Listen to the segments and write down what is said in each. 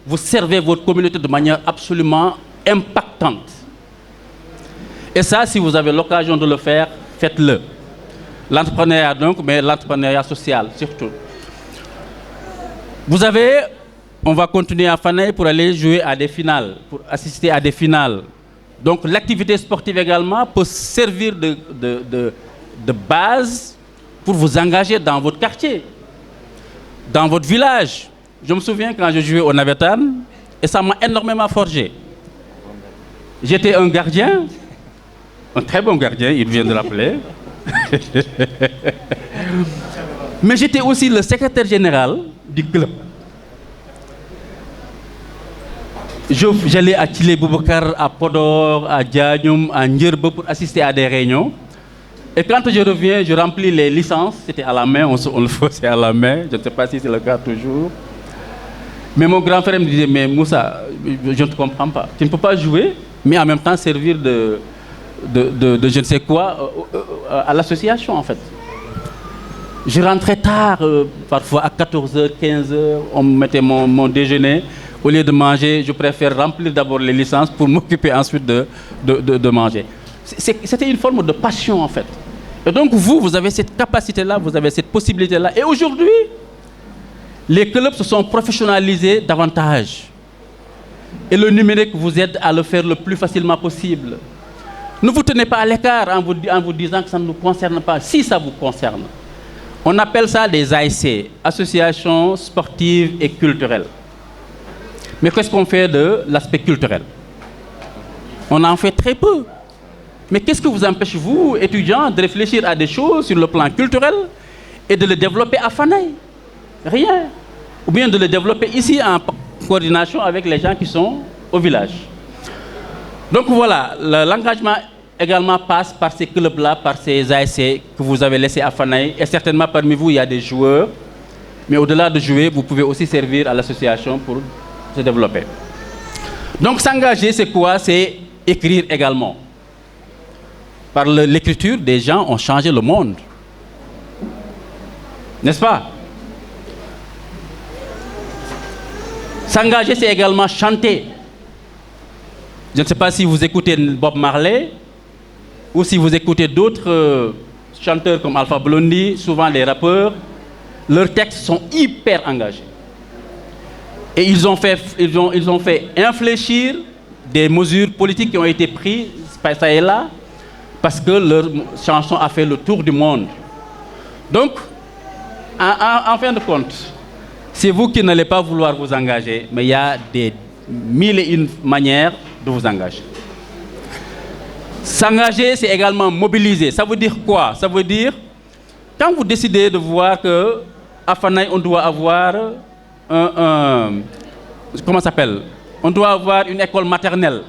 Vous servez votre communauté de manière absolument impactante. Et ça, si vous avez l'occasion de le faire, faites-le. L'entrepreneuriat donc, mais l'entrepreneuriat social surtout. Vous avez, on va continuer à Fanaye pour aller jouer à des finales, pour assister à des finales. Donc l'activité sportive également peut servir de base pour vous engager dans votre quartier, dans votre village. Je me souviens quand je jouais au Navetan, et ça m'a énormément forgé. J'étais un gardien, un très bon gardien, il vient de rappeler. Mais j'étais aussi le secrétaire général du club. J'allais à Tchilé Boubacar, à Podor, à Diagnoum, à Ndjerbe pour assister à des réunions. Et quand je reviens, je remplis les licences. C'était à la main, on le faisait à la main. Je ne sais pas si c'est le cas toujours. Mais mon grand frère me disait, mais Moussa, je ne te comprends pas. Tu ne peux pas jouer, mais en même temps servir de je ne sais quoi à l'association en fait. Je rentrais tard, parfois à 14h, 15h, on me mettait mon déjeuner. Au lieu de manger, je préfère remplir d'abord les licences pour m'occuper ensuite de manger. C'était une forme de passion en fait. Et donc vous avez cette capacité-là, vous avez cette possibilité-là. Et aujourd'hui, les clubs se sont professionnalisés davantage. Et le numérique vous aide à le faire le plus facilement possible. Ne vous tenez pas à l'écart en vous disant que ça ne nous concerne pas. Si ça vous concerne. On appelle ça des ASC, Associations Sportives et Culturelles. Mais qu'est-ce qu'on fait de l'aspect culturel? On en fait très peu. Mais qu'est-ce que vous empêche, vous, étudiants, de réfléchir à des choses sur le plan culturel et de le développer à Fanaye? Rien. Ou bien de le développer ici en coordination avec les gens qui sont au village. Donc voilà, l'engagement également passe par ces clubs-là, par ces ASC que vous avez laissés à Fanaye. Et certainement parmi vous, il y a des joueurs. Mais au-delà de jouer, vous pouvez aussi servir à l'association pour se développer. Donc s'engager, c'est quoi? C'est écrire également. Par l'écriture, des gens ont changé le monde. N'est-ce pas? S'engager, c'est également chanter. Je ne sais pas si vous écoutez Bob Marley ou si vous écoutez d'autres chanteurs comme Alpha Blondy, souvent les rappeurs. Leurs textes sont hyper engagés. Et ils ont fait infléchir des mesures politiques qui ont été prises, ça et là, parce que leur chanson a fait le tour du monde. Donc, en fin de compte, c'est vous qui n'allez pas vouloir vous engager, mais il y a des mille et une manières de vous engager. S'engager, c'est également mobiliser. Ça veut dire quoi? Ça veut dire, quand vous décidez de voir qu'à Fanaye, on doit avoir comment ça s'appelle? On doit avoir une école maternelle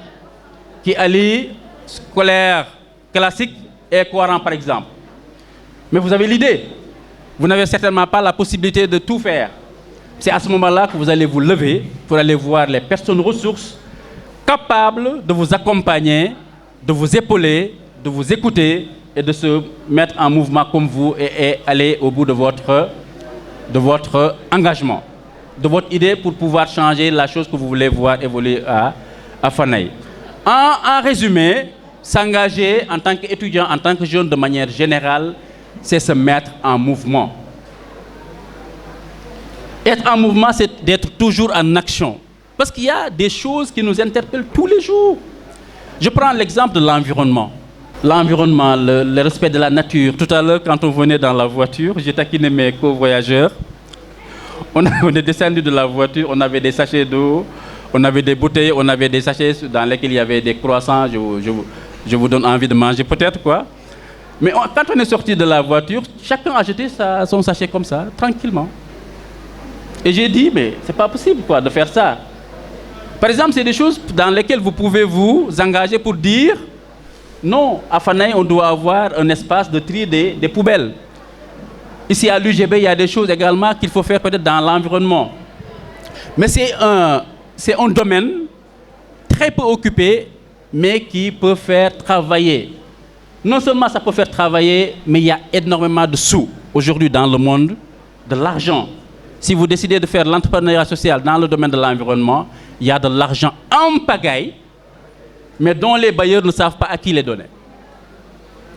qui allie scolaire classique et Coran, par exemple. Mais vous avez l'idée. Vous n'avez certainement pas la possibilité de tout faire. C'est à ce moment-là que vous allez vous lever pour aller voir les personnes ressources capables de vous accompagner, de vous épauler, de vous écouter et de se mettre en mouvement comme vous et aller au bout de votre engagement, de votre idée pour pouvoir changer la chose que vous voulez voir évoluer à Fanaye. En résumé, s'engager en tant qu'étudiant, en tant que jeune de manière générale, c'est se mettre en mouvement. Être en mouvement, c'est d'être toujours en action. Parce qu'il y a des choses qui nous interpellent tous les jours. Je prends l'exemple de l'environnement. L'environnement, le respect de la nature. Tout à l'heure, quand on venait dans la voiture, j'ai taquiné mes co-voyageurs. On est descendu de la voiture, on avait des sachets d'eau, on avait des bouteilles, on avait des sachets dans lesquels il y avait des croissants. Je vous donne envie de manger peut-être quoi. Mais quand on est sorti de la voiture, chacun a jeté son sachet comme ça, tranquillement. Et j'ai dit, mais c'est pas possible quoi, de faire ça. Par exemple, c'est des choses dans lesquelles vous pouvez vous engager pour dire non, à Fanaye, on doit avoir un espace de tri des poubelles. Ici à l'UGB, il y a des choses également qu'il faut faire peut-être dans l'environnement. Mais c'est un domaine très peu occupé, mais qui peut faire travailler. Non seulement ça peut faire travailler, mais il y a énormément de sous aujourd'hui dans le monde, de l'argent si vous décidez de faire l'entrepreneuriat social dans le domaine de l'environnement, il y a de l'argent en pagaille, mais dont les bailleurs ne savent pas à qui les donner.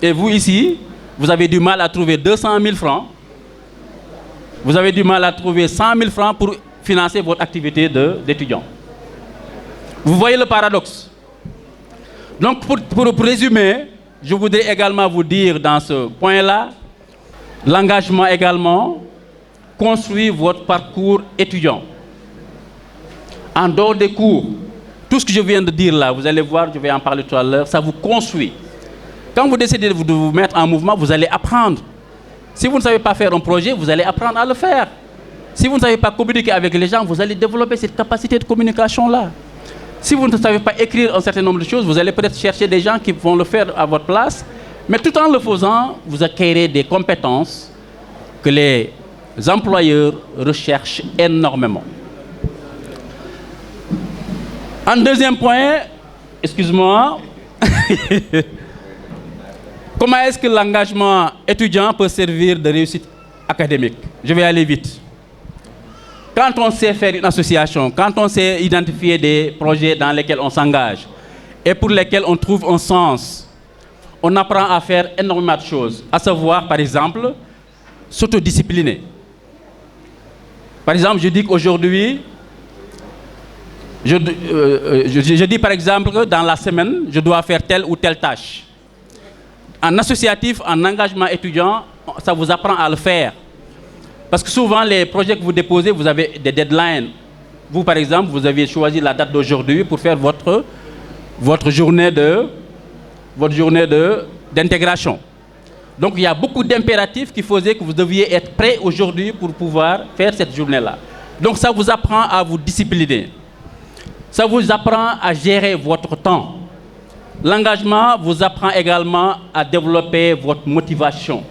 Et vous ici, vous avez du mal à trouver 200 000 francs, vous avez du mal à trouver 100 000 francs pour financer votre activité d'étudiant. Vous voyez le paradoxe. Donc pour résumer, je voudrais également vous dire dans ce point-là, l'engagement également construit votre parcours étudiant. En dehors des cours, tout ce que je viens de dire là, vous allez voir, je vais en parler tout à l'heure, ça vous construit. Quand vous décidez de vous mettre en mouvement, vous allez apprendre. Si vous ne savez pas faire un projet, vous allez apprendre à le faire. Si vous ne savez pas communiquer avec les gens, vous allez développer cette capacité de communication-là. Si vous ne savez pas écrire un certain nombre de choses, vous allez peut-être chercher des gens qui vont le faire à votre place. Mais tout en le faisant, vous acquérez des compétences que les employeurs recherchent énormément. En deuxième point, excuse-moi, comment est-ce que l'engagement étudiant peut servir de réussite académique? Je vais aller vite. Quand on sait faire une association, quand on sait identifier des projets dans lesquels on s'engage et pour lesquels on trouve un sens, on apprend à faire énormément de choses. À savoir, par exemple, s'autodiscipliner. Par exemple, je dis qu'aujourd'hui, je dis par exemple que dans la semaine, je dois faire telle ou telle tâche. En associatif, en engagement étudiant, ça vous apprend à le faire. Parce que souvent, les projets que vous déposez, vous avez des deadlines. Vous, par exemple, vous avez choisi la date d'aujourd'hui pour faire votre journée d'intégration. Donc, il y a beaucoup d'impératifs qui faisaient que vous deviez être prêt aujourd'hui pour pouvoir faire cette journée-là. Donc, ça vous apprend à vous discipliner. Ça vous apprend à gérer votre temps. L'engagement vous apprend également à développer votre motivation.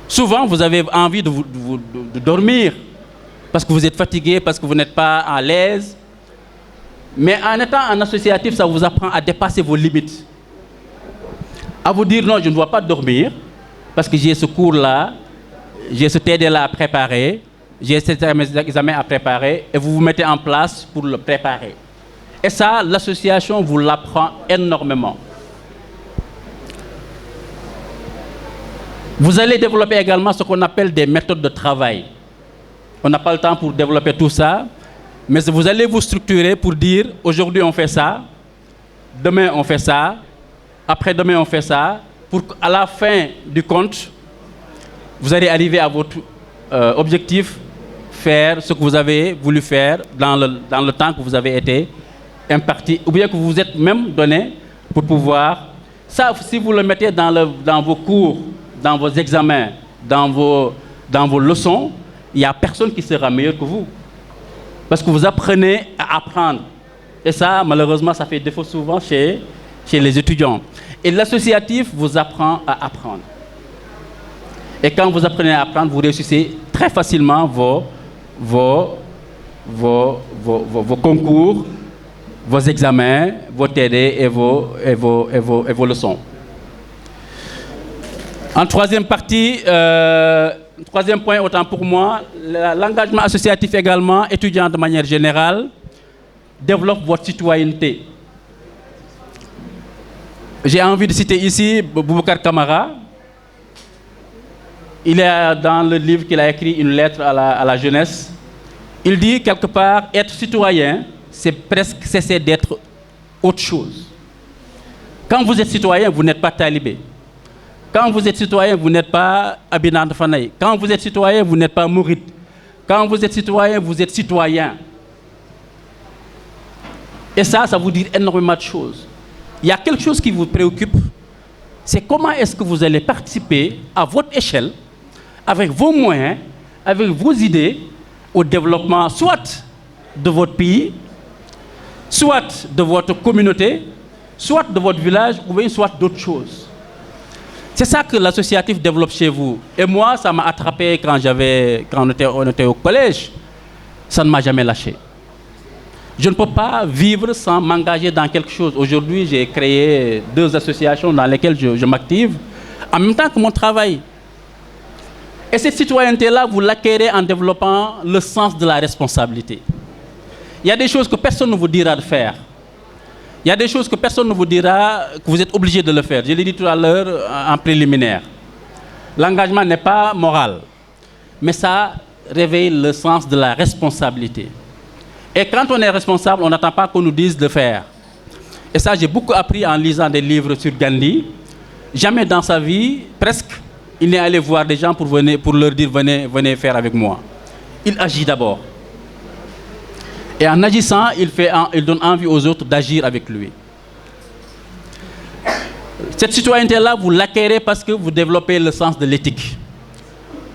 Souvent, vous avez envie de dormir parce que vous êtes fatigué, parce que vous n'êtes pas à l'aise. Mais en étant en associatif, ça vous apprend à dépasser vos limites. À vous dire non, je ne dois pas dormir parce que j'ai ce cours-là, j'ai ce TD-là à préparer, j'ai cet examen à préparer et vous vous mettez en place pour le préparer. Et ça, l'association vous l'apprend énormément. Vous allez développer également ce qu'on appelle des méthodes de travail. On n'a pas le temps pour développer tout ça, mais vous allez vous structurer pour dire aujourd'hui on fait ça, demain on fait ça, après-demain on fait ça, pour qu'à la fin du compte, vous allez arriver à votre objectif, faire ce que vous avez voulu faire dans le temps que vous avez été imparti, ou bien que vous vous êtes même donné pour pouvoir. Ça, si vous le mettez dans vos cours, dans vos examens, dans vos leçons, il n'y a personne qui sera meilleur que vous. Parce que vous apprenez à apprendre. Et ça, malheureusement, ça fait défaut souvent chez les étudiants. Et l'associatif vous apprend à apprendre. Et quand vous apprenez à apprendre, vous réussissez très facilement vos concours, vos examens, vos TD et vos leçons. En troisième partie, troisième point, autant pour moi, l'engagement associatif également, étudiant de manière générale, développe votre citoyenneté. J'ai envie de citer ici Boubacar Camara. Il est dans le livre qu'il a écrit, Une lettre à la jeunesse. Il dit quelque part, être citoyen, c'est presque cesser d'être autre chose. Quand vous êtes citoyen, vous n'êtes pas talibé. Quand vous êtes citoyen, vous n'êtes pas Abinand Fanaï. Quand vous êtes citoyen, vous n'êtes pas Mourid. Quand vous êtes citoyen, vous êtes citoyen. Et ça vous dit énormément de choses. Il y a quelque chose qui vous préoccupe, c'est comment est-ce que vous allez participer à votre échelle, avec vos moyens, avec vos idées, au développement soit de votre pays, soit de votre communauté, soit de votre village, ou bien soit d'autres choses. C'est ça que l'associatif développe chez vous. Et moi, ça m'a attrapé quand on était au collège. Ça ne m'a jamais lâché. Je ne peux pas vivre sans m'engager dans quelque chose. Aujourd'hui, j'ai créé 2 associations dans lesquelles je m'active, en même temps que mon travail. Et cette citoyenneté-là, vous l'acquérez en développant le sens de la responsabilité. Il y a des choses que personne ne vous dira de faire. Il y a des choses que personne ne vous dira que vous êtes obligé de le faire. Je l'ai dit tout à l'heure en préliminaire. L'engagement n'est pas moral, mais ça réveille le sens de la responsabilité. Et quand on est responsable, on n'attend pas qu'on nous dise de faire. Et ça, j'ai beaucoup appris en lisant des livres sur Gandhi. Jamais dans sa vie, presque, il n'est allé voir des gens pour leur dire venez faire avec moi. Il agit d'abord. Et en agissant, il donne envie aux autres d'agir avec lui. Cette citoyenneté-là, vous l'acquérez parce que vous développez le sens de l'éthique.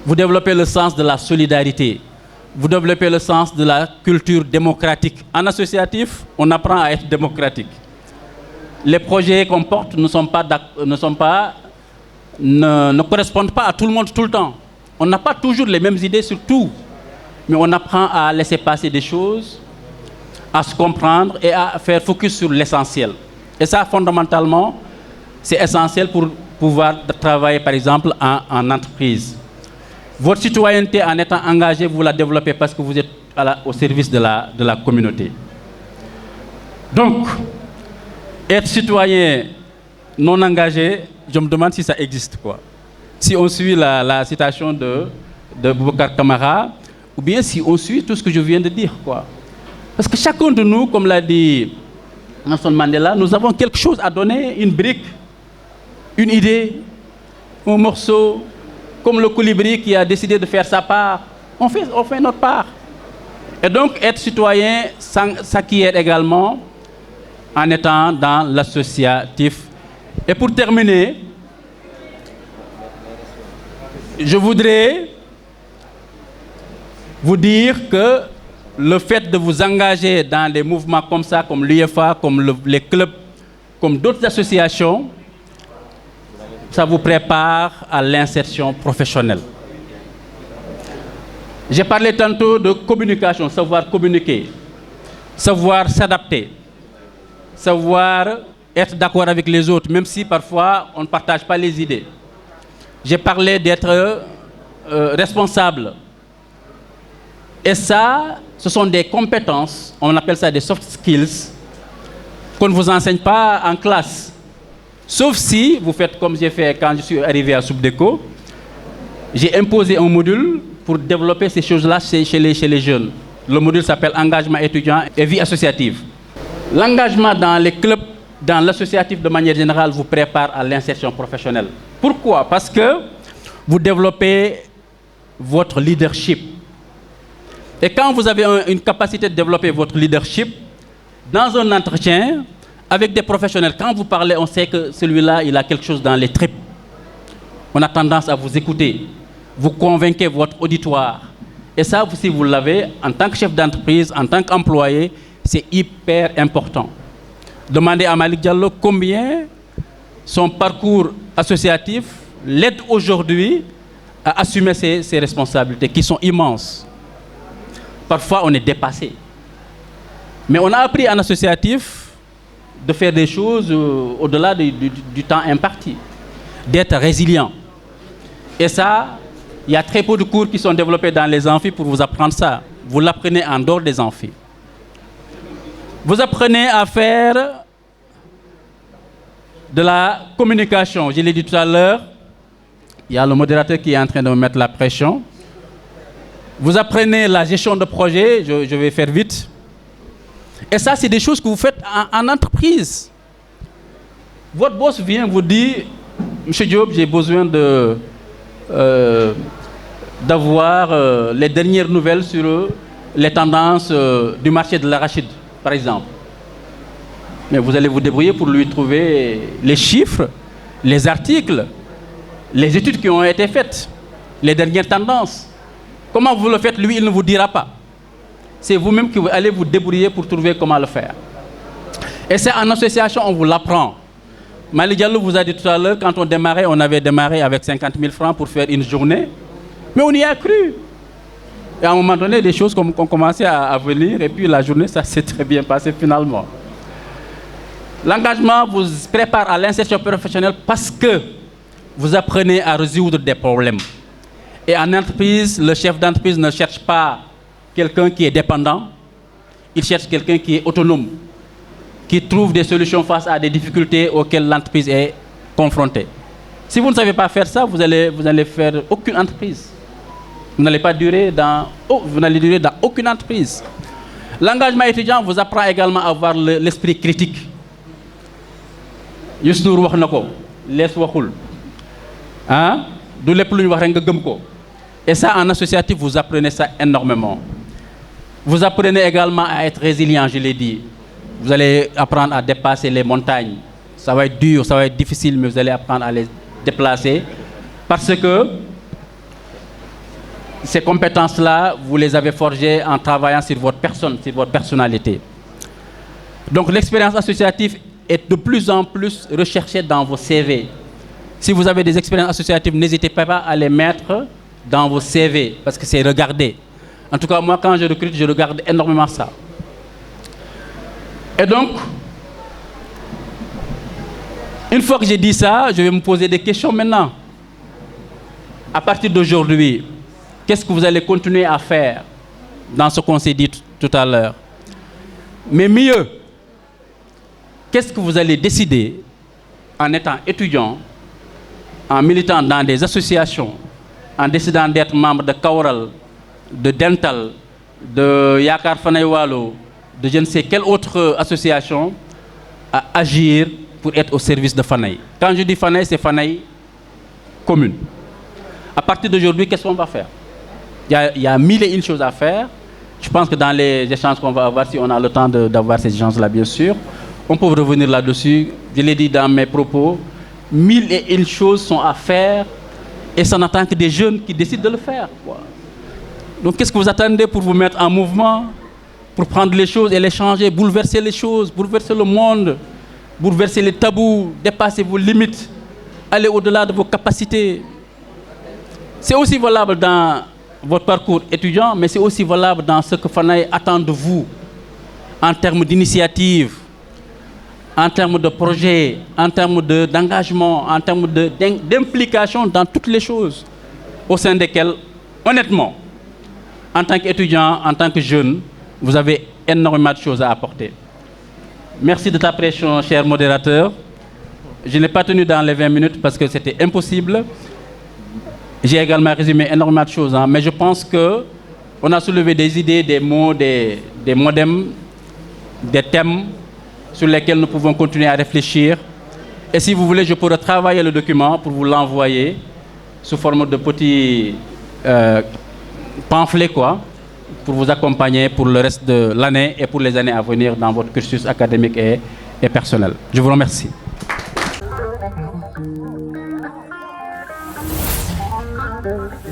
Vous développez le sens de la solidarité. Vous développez le sens de la culture démocratique. En associatif, on apprend à être démocratique. Les projets qu'on porte ne correspondent pas à tout le monde tout le temps. On n'a pas toujours les mêmes idées sur tout, mais on apprend à laisser passer des choses, à se comprendre et à faire focus sur l'essentiel. Et ça, fondamentalement, c'est essentiel pour pouvoir travailler, par exemple, en entreprise. Votre citoyenneté, en étant engagé, vous la développez parce que vous êtes au service de la communauté. Donc, être citoyen non engagé, je me demande si ça existe, quoi. Si on suit la citation de Boubacar Camara, ou bien si on suit tout ce que je viens de dire, quoi. Parce que chacun de nous, comme l'a dit Nelson Mandela, nous avons quelque chose à donner, une brique, une idée, un morceau, comme le colibri qui a décidé de faire sa part. On fait notre part. Et donc, être citoyen s'acquiert également en étant dans l'associatif. Et pour terminer, je voudrais vous dire que le fait de vous engager dans des mouvements comme ça, comme l'UEFA, comme les clubs, comme d'autres associations, ça vous prépare à l'insertion professionnelle. J'ai parlé tantôt de communication, savoir communiquer, savoir s'adapter, savoir être d'accord avec les autres, même si parfois on ne partage pas les idées. J'ai parlé d'être responsable. Et ça, ce sont des compétences, on appelle ça des soft skills, qu'on ne vous enseigne pas en classe. Sauf si vous faites comme j'ai fait quand je suis arrivé à Subdeco, j'ai imposé un module pour développer ces choses-là chez les jeunes. Le module s'appelle engagement étudiant et vie associative. L'engagement dans les clubs, dans l'associatif de manière générale, vous prépare à l'insertion professionnelle. Pourquoi? Parce que vous développez votre leadership. Et quand vous avez une capacité de développer votre leadership, dans un entretien, avec des professionnels, quand vous parlez, on sait que celui-là, il a quelque chose dans les tripes. On a tendance à vous écouter. Vous convainquez votre auditoire. Et ça, si vous l'avez, en tant que chef d'entreprise, en tant qu'employé, c'est hyper important. Demandez à Malik Diallo combien son parcours associatif l'aide aujourd'hui à assumer ses responsabilités, qui sont immenses. Parfois, on est dépassé. Mais on a appris en associatif de faire des choses au-delà du temps imparti, d'être résilient. Et ça, il y a très peu de cours qui sont développés dans les amphis pour vous apprendre ça. Vous l'apprenez en dehors des amphis. Vous apprenez à faire de la communication. Je l'ai dit tout à l'heure, il y a le modérateur qui est en train de me mettre la pression. Vous apprenez la gestion de projet, je vais faire vite. Et ça, c'est des choses que vous faites en entreprise. Votre boss vient vous dire, Monsieur Diop, j'ai besoin d'avoir les dernières nouvelles sur les tendances du marché de l'arachide, par exemple. Mais vous allez vous débrouiller pour lui trouver les chiffres, les articles, les études qui ont été faites, les dernières tendances. Comment vous le faites, lui, il ne vous dira pas. C'est vous-même qui allez vous débrouiller pour trouver comment le faire. Et c'est en association, on vous l'apprend. Malik Diallo vous a dit tout à l'heure, quand on démarrait, on avait démarré avec 50 000 francs pour faire une journée. Mais on y a cru. Et à un moment donné, les choses ont commencé à venir. Et puis la journée, ça s'est très bien passé finalement. L'engagement vous prépare à l'insertion professionnelle parce que vous apprenez à résoudre des problèmes. Et en entreprise, le chef d'entreprise ne cherche pas quelqu'un qui est dépendant, il cherche quelqu'un qui est autonome, qui trouve des solutions face à des difficultés auxquelles l'entreprise est confrontée. Si vous ne savez pas faire ça, vous allez faire aucune entreprise. Vous n'allez durer dans aucune entreprise. L'engagement étudiant vous apprend également à avoir l'esprit critique. Youssou Ndour wax na ko lees waxul du lépp lu ñu wax rek nga gëm ko. Et ça, en associatif, vous apprenez ça énormément. Vous apprenez également à être résilient, je l'ai dit. Vous allez apprendre à dépasser les montagnes. Ça va être dur, ça va être difficile, mais vous allez apprendre à les déplacer. Parce que ces compétences-là, vous les avez forgées en travaillant sur votre personne, sur votre personnalité. Donc l'expérience associative est de plus en plus recherchée dans vos CV. Si vous avez des expériences associatives, n'hésitez pas à les mettre dans vos CV, parce que c'est regardé. En tout cas, moi, quand je recrute, je regarde énormément ça. Et donc, une fois que j'ai dit ça, je vais me poser des questions maintenant. À partir d'aujourd'hui, qu'est-ce que vous allez continuer à faire dans ce qu'on s'est dit tout à l'heure? Mais mieux, qu'est-ce que vous allez décider en étant étudiant, en militant dans des associations, en décidant d'être membre de Kawral, de Dental, de Yakar Fanay Walo, de je ne sais quelle autre association, à agir pour être au service de Fanay. Quand je dis Fanay, c'est Fanay commune. À partir d'aujourd'hui, qu'est-ce qu'on va faire? Il y a mille et une choses à faire. Je pense que dans les échanges qu'on va avoir, si on a le temps d'avoir ces échanges-là, bien sûr, on peut revenir là-dessus. Je l'ai dit dans mes propos, mille et une choses sont à faire et ça n'attend que des jeunes qui décident de le faire, quoi. Donc qu'est-ce que vous attendez pour vous mettre en mouvement, pour prendre les choses et les changer, bouleverser les choses, bouleverser le monde, bouleverser les tabous, dépasser vos limites, aller au-delà de vos capacités. C'est aussi valable dans votre parcours étudiant, mais c'est aussi valable dans ce que Fanay attend de vous en termes d'initiative, en termes de projet, en termes d'engagement, en termes d'implication dans toutes les choses au sein desquelles, honnêtement, en tant qu'étudiant, en tant que jeune, vous avez énormément de choses à apporter. Merci de ta pression, cher modérateur. Je n'ai pas tenu dans les 20 minutes parce que c'était impossible. J'ai également résumé énormément de choses, mais je pense qu'on a soulevé des idées, des mots, des modems, des thèmes sur lesquels nous pouvons continuer à réfléchir. Et si vous voulez, je pourrais travailler le document pour vous l'envoyer sous forme de petits pamphlets, quoi, pour vous accompagner pour le reste de l'année et pour les années à venir dans votre cursus académique et personnel. Je vous remercie. Thank you.